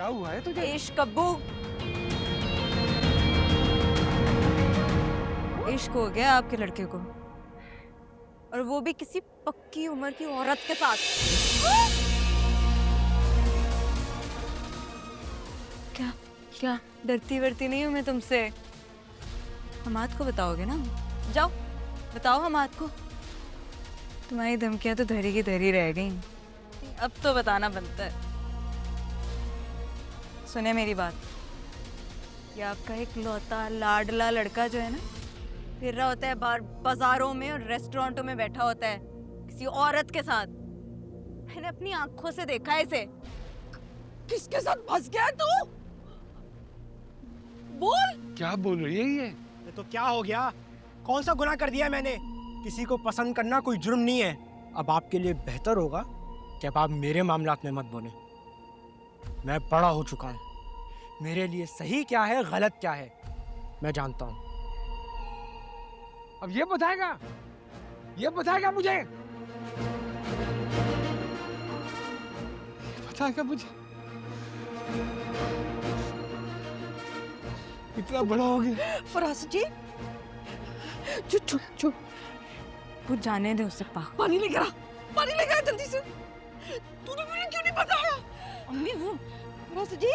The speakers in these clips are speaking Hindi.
क्या हुआ है तुझे? इश्क अब्बू, इश्क हो गया आपके लड़के को, और वो भी किसी पक्की उम्र की औरत के साथ। क्या क्या डरती वरती नहीं हूँ मैं तुमसे। हमाद को बताओगे ना? जाओ बताओ हमाद को। तुम्हारी धमकियां तो धरी की धरी रह गई, अब तो बताना बनता है। सुने मेरी बात, ये आपका एक लौता लाडला लड़का जो है ना, फिर रहा होता है बाजारों में और रेस्टोरेंटों में बैठा होता है किसी औरत के साथ। मैंने अपनी आंखों से देखा है इसे। किसके साथ फंस गया है तू? बोल। क्या बोल रही है ये? ये तो क्या हो गया? कौन सा गुनाह कर दिया मैंने? किसी को पसंद करना कोई जुर्म नहीं है। अब आपके लिए बेहतर होगा कि अब आप मेरे मामलात में मत बोलें। मैं बड़ा हो चुका हूँ, मेरे लिए सही क्या है गलत क्या है मैं जानता हूँ। अब ये बताएगा मुझे, बताएगा मुझे। इतना बड़ा हो गया। फराज जी चुप चुप चुप, वो जाने दे उसे। पानी लेकर आ जल्दी से। तूने मुझे क्यों नहीं बताया? अम्मी वो फराज जी,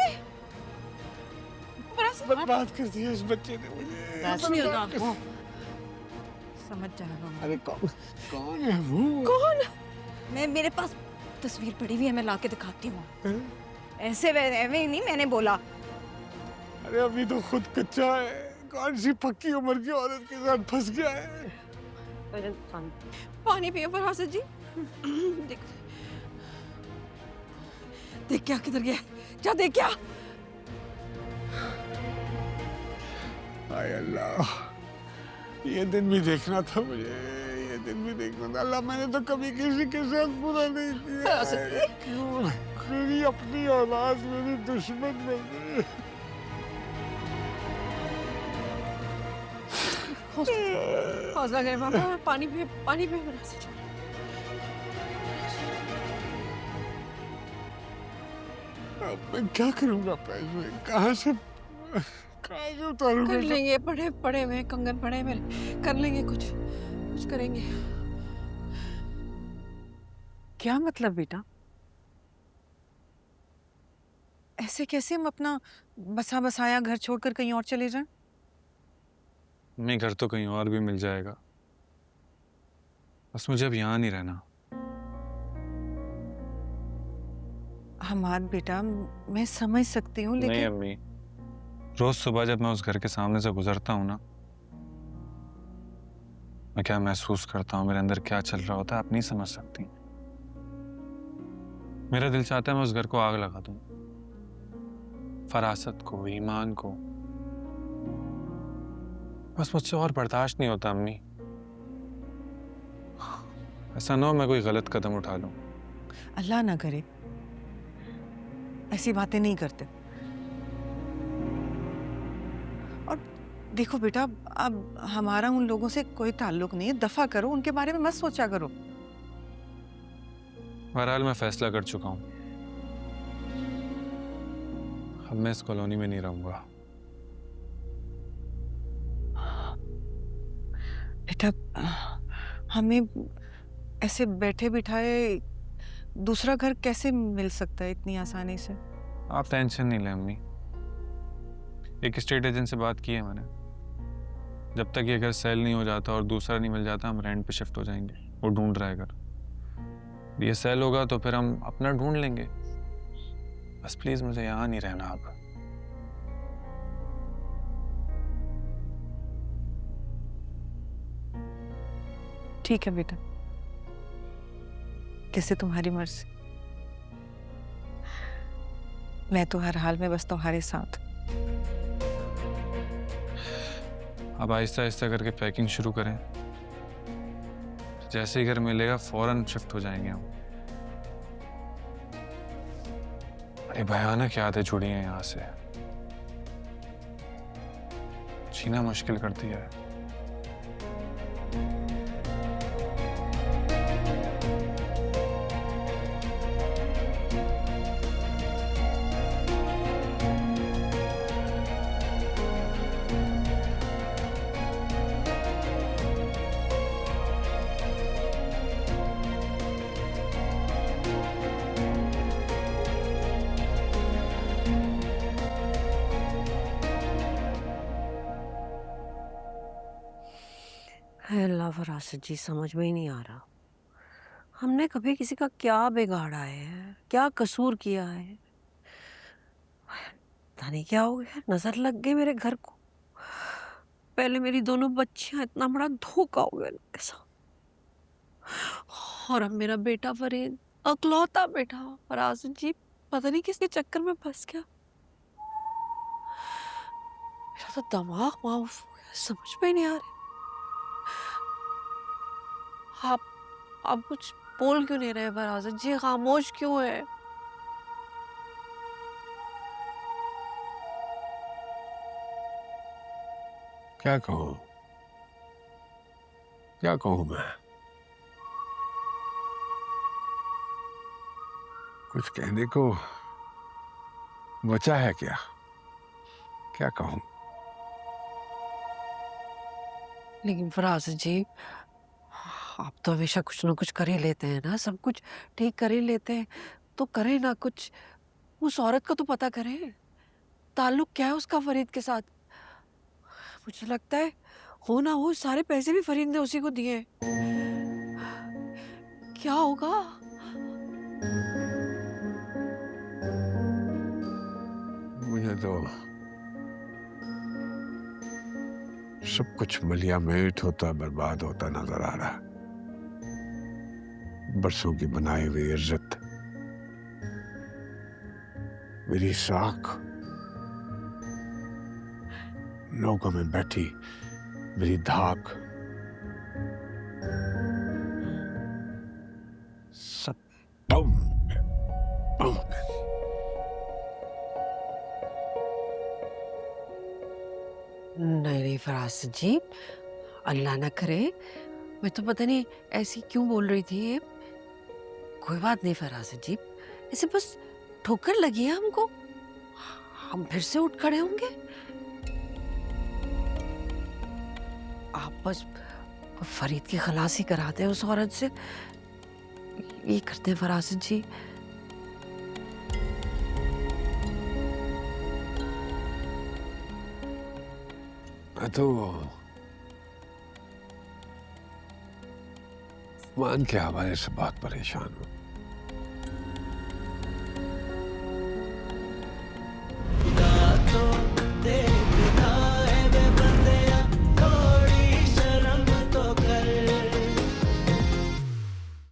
बर्बाद कर दिया इस बच्चे ने मुझे। समझ जाएगा। अरे कौन है वो? कौन? मेरे पास तस्वीर पड़ी हुई है, मैं लाके दिखाती हूँ। ऐसे नहीं मैंने बोला। अरे अभी तो खुद कच्चा है, कौन सी पक्की उम्र की औरत के साथ फंस गया है? पानी पियो फरासत जी। देख क्या किधर गया? क्या देख क्या? हाय अल्लाह, ये दिन भी देखना था मुझे, ये दिन भी देखना था। अल्लाह मैंने तो कभी किसी के साथ बुरा नहीं किया है। क्यों मेरी अपनी औलाद मेरी दुश्मन बन गई? हौसला करे मामा, पानी पे फरासत। अब मैं क्या करूंगा? पैसे कहाँ से उतारूंगा? कर लेंगे, पड़े हुए कंगन पड़े मेरे, कर लेंगे कुछ करेंगे। क्या मतलब बेटा? ऐसे कैसे हम अपना बसा बसाया घर छोड़कर कहीं और चले जाएं? मैं घर तो कहीं और भी मिल जाएगा, बस मुझे अब यहाँ नहीं रहना। हमाद बेटा, मैं समझ सकती हूँ नहीं लेकिन अम्मी, रोज सुबह जब मैं उस घर के सामने से गुजरता हूँ ना, मैं क्या महसूस करता हूँ, मेरे अंदर क्या चल रहा होता है, आप नहीं समझ सकती। मेरा दिल चाहता है मैं उस घर को आग लगा दूं, फरासत को, ईमान को। बस मुझसे और बर्दाश्त नहीं होता अम्मी। ऐसा ना हो मैं कोई गलत कदम उठा लूं। अल्लाह ना करे, ऐसी बातें नहीं करते। और देखो बेटा, अब हमारा उन लोगों से कोई ताल्लुक नहीं है, दफा करो, उनके बारे में मत सोचा करो। बहरहाल मैं फैसला कर चुका हूं, अब मैं इस कॉलोनी में नहीं रहूंगा। बेटा, हमें ऐसे बैठे बिठाए दूसरा घर कैसे मिल सकता है इतनी आसानी से? आप टेंशन नहीं लें अम्मी, एक स्टेट एजेंट से बात की है मैंने। जब तक ये घर सेल नहीं हो जाता और दूसरा नहीं मिल जाता, हम रेंट पे शिफ्ट हो जाएंगे। वो ढूंढ रहा है घर, ये सेल होगा तो फिर हम अपना ढूंढ लेंगे। बस प्लीज मुझे यहाँ नहीं रहना अब। ठीक है बेटा, कैसे तुम्हारी मर्जी। मैं तो हर हाल में बस तुम्हारे साथ। अब आहिस्ता आहिस्ता करके पैकिंग शुरू करें, जैसे ही घर मिलेगा फौरन शिफ्ट हो जाएंगे हम। अरे भयानक यादें जुड़ी हैं यहाँ से, जीना मुश्किल कर दिया है। मसला फरासत जी समझ में ही नहीं आ रहा। हमने कभी किसी का क्या बिगाड़ा है, क्या कसूर किया है? पता नहीं क्या हो गया, नजर लग गई मेरे घर को। पहले मेरी दोनों बच्चियां, इतना बड़ा धोखा हो गया इनके साथ। और अब मेरा बेटा फरीद, अकलौता बेटा फरासत जी, पता नहीं किसके चक्कर में फंस गया। मेरा तो दिमाग माफ हो गया, समझ में ही नहीं आ रहा। आप कुछ बोल क्यों नहीं रहे फरासत जी? खामोश क्यों है? क्या कहूँ, क्या कहूँ मैं? कुछ कहने को बचा है क्या? क्या कहूँ? लेकिन फरासत जी, आप तो हमेशा कुछ ना कुछ कर ही लेते हैं ना, सब कुछ ठीक कर ही लेते हैं, तो करें ना कुछ। उस औरत का तो पता करें, ताल्लुक क्या है उसका फरीद के साथ। मुझे लगता है हो ना हो सारे पैसे भी फरीद ने उसी को दिए। क्या होगा? मुझे तो सब कुछ मलिया मेट होता बर्बाद होता नजर आ रहा। बरसों की बनाई हुई इज्जत, मेरी साख, लोगों में बैठी मेरी धाक, सब बम बम। नहीं फरासत जी, अल्लाह ना करे। मैं तो पता नहीं ऐसी क्यों बोल रही थी। कोई बात नहीं फरासत जी, ऐसे बस ठोकर लगी है हमको, हम फिर से उठ खड़े होंगे। आप बस फरीद की खलासी कराते हैं उस औरत से, ये करते हैं फरासत जी। मैं तो मान के हवाले से बहुत परेशान हूँ।